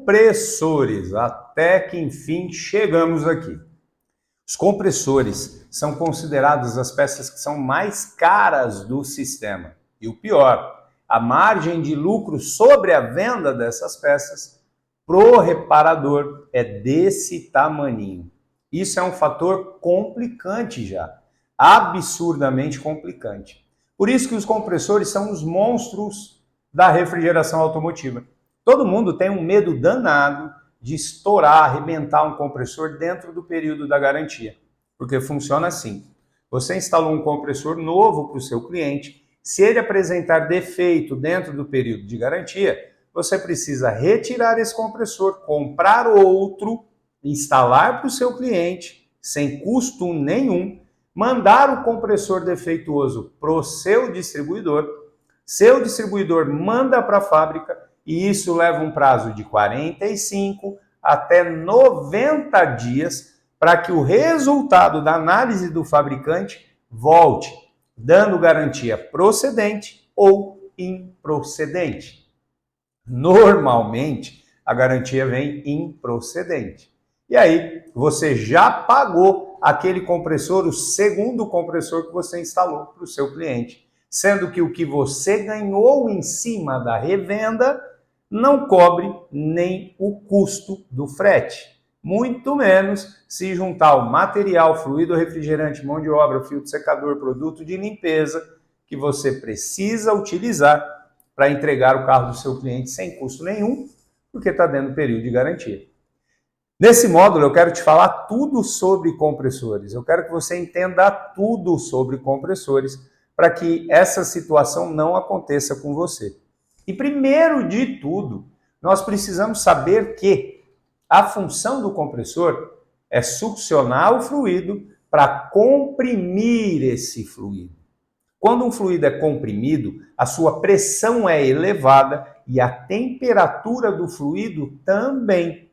Compressores, até que enfim chegamos aqui. Os compressores são considerados as peças que são mais caras do sistema. E o pior, a margem de lucro sobre a venda dessas peças pro reparador é desse tamaninho. Isso é um fator complicante já, absurdamente complicante. Por isso que os compressores são os monstros da refrigeração automotiva. Todo mundo tem um medo danado de estourar, arrebentar um compressor dentro do período da garantia. Porque funciona assim. Você instalou um compressor novo para o seu cliente. Se ele apresentar defeito dentro do período de garantia, você precisa retirar esse compressor, comprar outro, instalar para o seu cliente, sem custo nenhum, mandar o compressor defeituoso para o seu distribuidor manda para a fábrica, e isso leva um prazo de 45 até 90 dias para que o resultado da análise do fabricante volte, dando garantia procedente ou improcedente. Normalmente, a garantia vem improcedente. E aí, você já pagou aquele compressor, o segundo compressor que você instalou para o seu cliente, sendo que o que você ganhou em cima da revenda não cobre nem o custo do frete. Muito menos se juntar o material, fluido refrigerante, mão de obra, filtro secador, produto de limpeza que você precisa utilizar para entregar o carro do seu cliente sem custo nenhum, porque está dentro do período de garantia. Nesse módulo eu quero te falar tudo sobre compressores. Eu quero que você entenda tudo sobre compressores para que essa situação não aconteça com você. E primeiro de tudo, nós precisamos saber que a função do compressor é succionar o fluido para comprimir esse fluido. Quando um fluido é comprimido, a sua pressão é elevada e a temperatura do fluido também.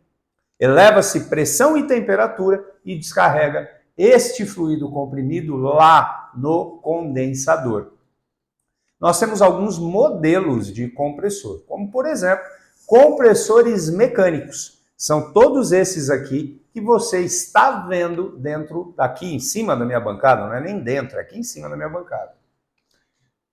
Eleva-se pressão e temperatura e descarrega este fluido comprimido lá no condensador. Nós temos alguns modelos de compressor, como por exemplo, compressores mecânicos. São todos esses aqui que você está vendo dentro, aqui em cima da minha bancada, não é nem dentro, é aqui em cima da minha bancada.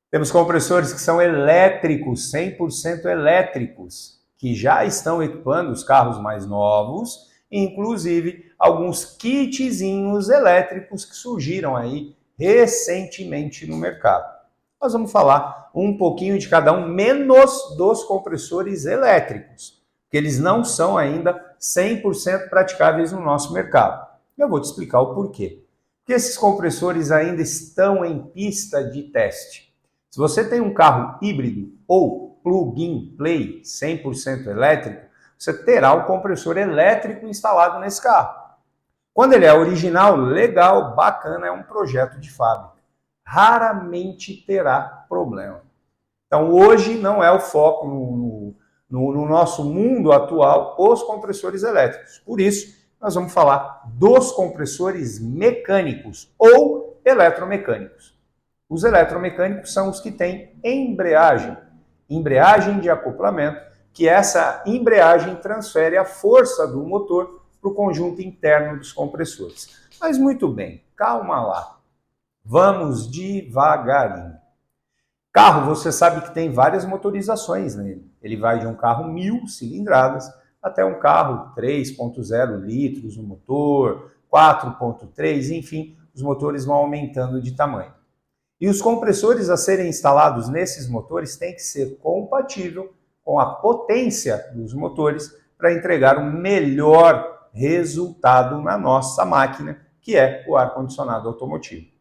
Temos compressores que são elétricos, 100% elétricos, que já estão equipando os carros mais novos, inclusive alguns kitzinhos elétricos que surgiram aí recentemente no mercado. Nós vamos falar um pouquinho de cada um, menos dos compressores elétricos, porque eles não são ainda 100% praticáveis no nosso mercado. Eu vou te explicar o porquê. Porque esses compressores ainda estão em pista de teste. Se você tem um carro híbrido ou plug-in play 100% elétrico, você terá o compressor elétrico instalado nesse carro. Quando ele é original, legal, bacana, é um projeto de fábrica. Raramente terá problema. Então hoje não é o foco no nosso mundo atual os compressores elétricos. Por isso, nós vamos falar dos compressores mecânicos ou eletromecânicos. Os eletromecânicos são os que têm embreagem de acoplamento, que essa embreagem transfere a força do motor para o conjunto interno dos compressores. Mas muito bem, calma lá. Vamos devagarinho. Carro, você sabe que tem várias motorizações nele. Ele vai de um carro 1000 cilindradas até um carro 3.0 litros no motor, 4.3, enfim, os motores vão aumentando de tamanho. E os compressores a serem instalados nesses motores têm que ser compatível com a potência dos motores para entregar um melhor resultado na nossa máquina, que é o ar-condicionado automotivo.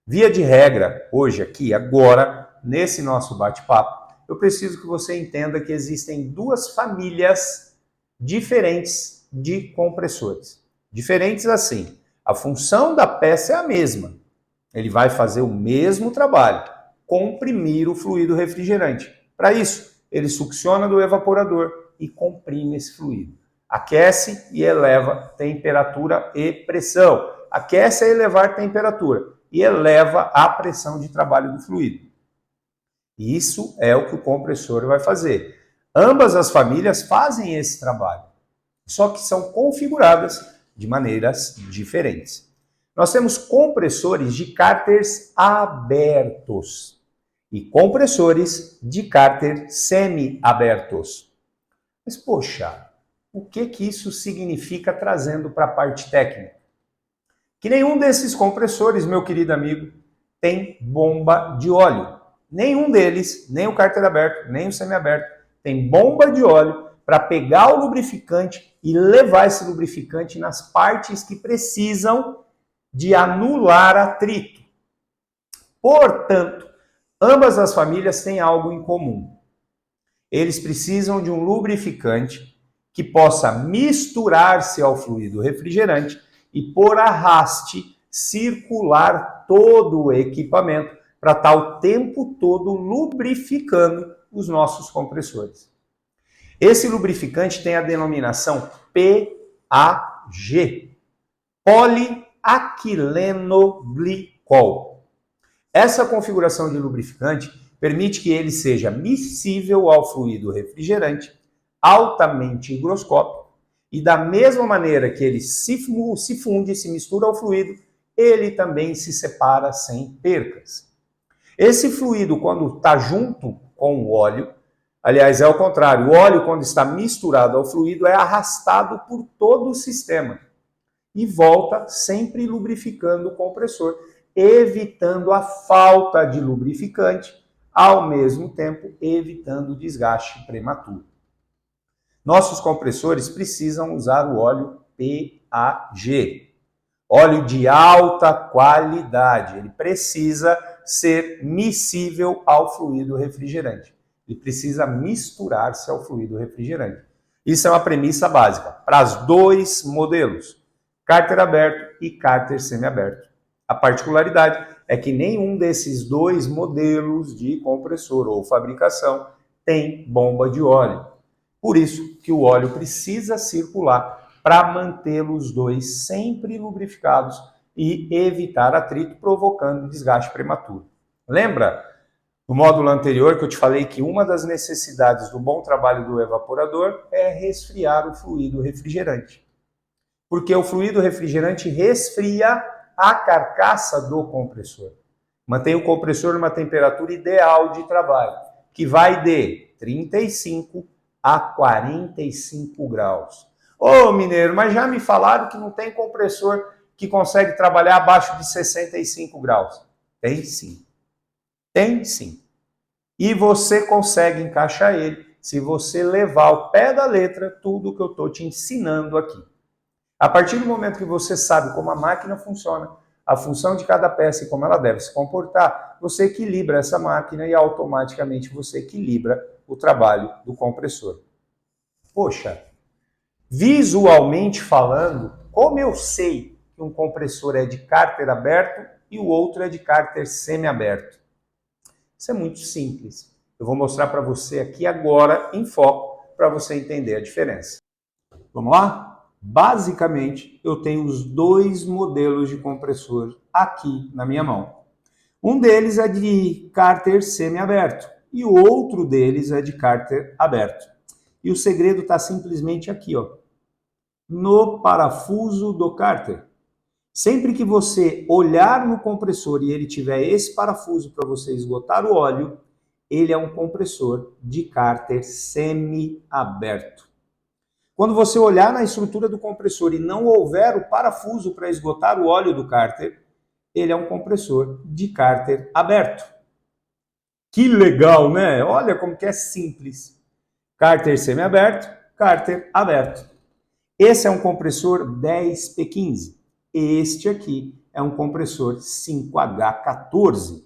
Via de regra, hoje aqui, agora, nesse nosso bate-papo, eu preciso que você entenda que existem duas famílias diferentes de compressores. Diferentes assim, a função da peça é a mesma. Ele vai fazer o mesmo trabalho, comprimir o fluido refrigerante. Para isso, ele succiona do evaporador e comprime esse fluido. Aquece e eleva temperatura e pressão. Aquece a elevar temperatura e eleva a pressão de trabalho do fluido. Isso é o que o compressor vai fazer. Ambas as famílias fazem esse trabalho, só que são configuradas de maneiras diferentes. Nós temos compressores de cárteres abertos e compressores de cárter semi-abertos. Mas, poxa, o que isso significa trazendo para a parte técnica? Que nenhum desses compressores, meu querido amigo, tem bomba de óleo. Nenhum deles, nem o cárter aberto, nem o semi-aberto, tem bomba de óleo para pegar o lubrificante e levar esse lubrificante nas partes que precisam de anular atrito. Portanto, ambas as famílias têm algo em comum. Eles precisam de um lubrificante que possa misturar-se ao fluido refrigerante e, por arraste, circular todo o equipamento para estar o tempo todo lubrificando os nossos compressores. Esse lubrificante tem a denominação PAG, poliaquilenoglicol. Essa configuração de lubrificante permite que ele seja miscível ao fluido refrigerante, altamente higroscópico, e da mesma maneira que ele se funde, se mistura ao fluido, ele também se separa sem percas. Esse fluido, quando está junto com o óleo, aliás, é o contrário, o óleo, quando está misturado ao fluido, é arrastado por todo o sistema e volta sempre lubrificando o compressor, evitando a falta de lubrificante, ao mesmo tempo evitando o desgaste prematuro. Nossos compressores precisam usar o óleo PAG, óleo de alta qualidade. Ele precisa ser miscível ao fluido refrigerante. Ele precisa misturar-se ao fluido refrigerante. Isso é uma premissa básica para os dois modelos, cárter aberto e cárter semiaberto. A particularidade é que nenhum desses dois modelos de compressor ou fabricação tem bomba de óleo. Por isso que o óleo precisa circular para mantê-los dois sempre lubrificados e evitar atrito, provocando desgaste prematuro. Lembra no módulo anterior que eu te falei que uma das necessidades do bom trabalho do evaporador é resfriar o fluido refrigerante? Porque o fluido refrigerante resfria a carcaça do compressor. Mantém o compressor numa temperatura ideal de trabalho, que vai de 35 a 45 graus. Ô, mineiro, mas já me falaram que não tem compressor que consegue trabalhar abaixo de 65 graus. Tem sim. Tem sim. E você consegue encaixar ele se você levar ao pé da letra tudo que eu estou te ensinando aqui. A partir do momento que você sabe como a máquina funciona, a função de cada peça e como ela deve se comportar, você equilibra essa máquina e automaticamente você equilibra o trabalho do compressor. Poxa, visualmente falando, como eu sei que um compressor é de cárter aberto e o outro é de cárter semiaberto? Isso é muito simples. Eu vou mostrar para você aqui agora em foco para você entender a diferença. Vamos lá? Basicamente, eu tenho os dois modelos de compressor aqui na minha mão. Um deles é de cárter semiaberto e o outro deles é de cárter aberto. E o segredo está simplesmente aqui, ó, no parafuso do cárter. Sempre que você olhar no compressor e ele tiver esse parafuso para você esgotar o óleo, ele é um compressor de cárter semi-aberto. Quando você olhar na estrutura do compressor e não houver o parafuso para esgotar o óleo do cárter, ele é um compressor de cárter aberto. Que legal, né? Olha como que é simples. Cárter semiaberto, cárter aberto. Esse é um compressor 10P15. Este aqui é um compressor 5H14.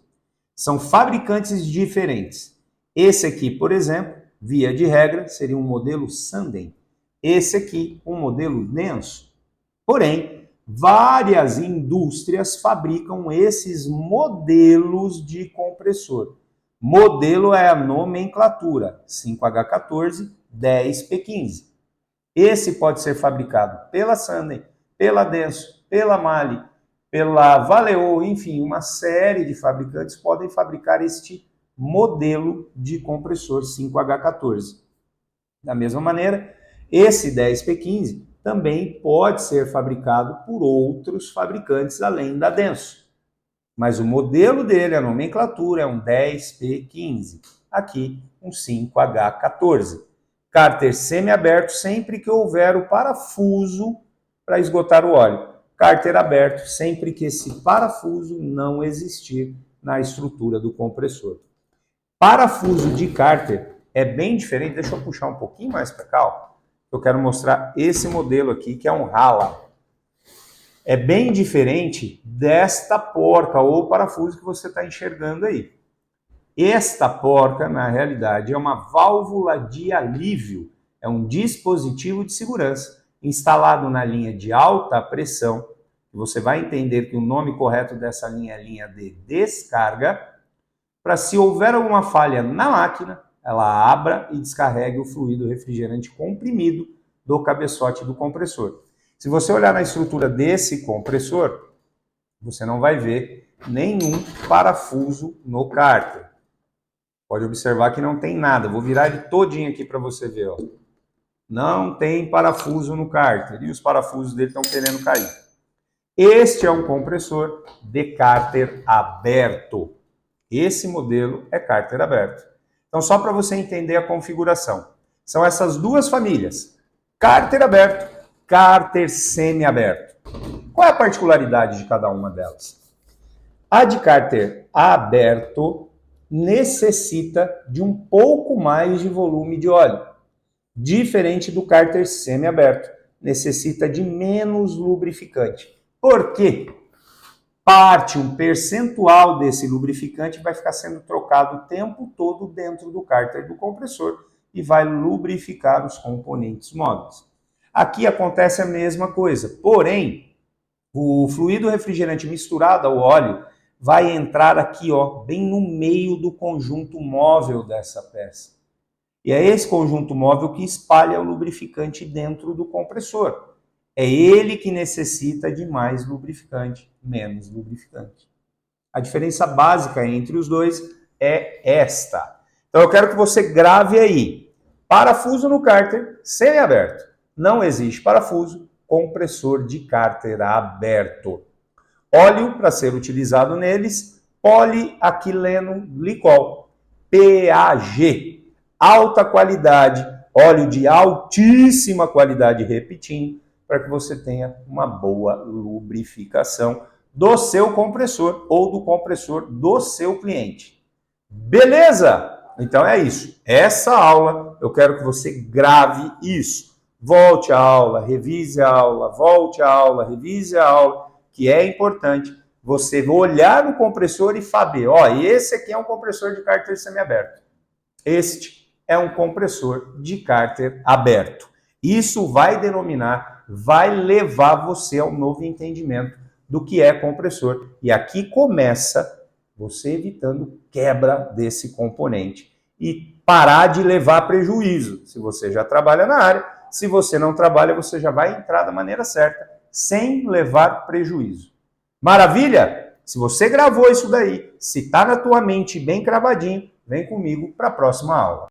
São fabricantes diferentes. Esse aqui, por exemplo, via de regra, seria um modelo Sanden. Esse aqui, um modelo denso. Porém, várias indústrias fabricam esses modelos de compressor. Modelo é a nomenclatura, 5H14, 10P15. Esse pode ser fabricado pela Sanden, pela Denso, pela Mali, pela Valeo, enfim, uma série de fabricantes podem fabricar este modelo de compressor 5H14. Da mesma maneira, esse 10P15 também pode ser fabricado por outros fabricantes além da Denso. Mas o modelo dele, a nomenclatura, é um 10P15. Aqui, um 5H14. Cárter semiaberto sempre que houver o parafuso para esgotar o óleo. Cárter aberto sempre que esse parafuso não existir na estrutura do compressor. Parafuso de cárter é bem diferente. Deixa eu puxar um pouquinho mais para cá. Ó. Eu quero mostrar esse modelo aqui, que é um rala. É bem diferente desta porca ou parafuso que você está enxergando aí. Esta porca, na realidade, é uma válvula de alívio. É um dispositivo de segurança instalado na linha de alta pressão. Você vai entender que o nome correto dessa linha é linha de descarga, para se houver alguma falha na máquina, ela abra e descarregue o fluido refrigerante comprimido do cabeçote do compressor. Se você olhar na estrutura desse compressor, você não vai ver nenhum parafuso no cárter. Pode observar que não tem nada. Vou virar ele todinho aqui para você ver. Ó. Não tem parafuso no cárter. E os parafusos dele estão querendo cair. Este é um compressor de cárter aberto. Esse modelo é cárter aberto. Então, só para você entender a configuração. São essas duas famílias. Cárter aberto, cárter semiaberto. Qual é a particularidade de cada uma delas? A de cárter aberto necessita de um pouco mais de volume de óleo. Diferente do cárter semiaberto. Necessita de menos lubrificante. Por quê? Um percentual desse lubrificante vai ficar sendo trocado o tempo todo dentro do cárter do compressor e vai lubrificar os componentes móveis. Aqui acontece a mesma coisa, porém, o fluido refrigerante misturado ao óleo vai entrar aqui, ó, bem no meio do conjunto móvel dessa peça. E é esse conjunto móvel que espalha o lubrificante dentro do compressor. É ele que necessita de mais lubrificante, menos lubrificante. A diferença básica entre os dois é esta. Então eu quero que você grave aí. Parafuso no cárter semiaberto. Não existe parafuso, compressor de cárter aberto. Óleo para ser utilizado neles, poliaquileno glicol, PAG. Alta qualidade, óleo de altíssima qualidade, repetindo, para que você tenha uma boa lubrificação do seu compressor ou do compressor do seu cliente. Beleza? Então é isso. Essa aula, eu quero que você grave isso. Volte à aula, revise a aula, volte à aula, revise a aula, que é importante você olhar no compressor e saber, ó, esse aqui é um compressor de cárter semiaberto. Este é um compressor de cárter aberto. Isso vai denominar, vai levar você ao novo entendimento do que é compressor. E aqui começa você evitando quebra desse componente e parar de levar prejuízo. Se você já trabalha na área, se você não trabalha, você já vai entrar da maneira certa, sem levar prejuízo. Maravilha? Se você gravou isso daí, se está na tua mente bem cravadinho, vem comigo para a próxima aula.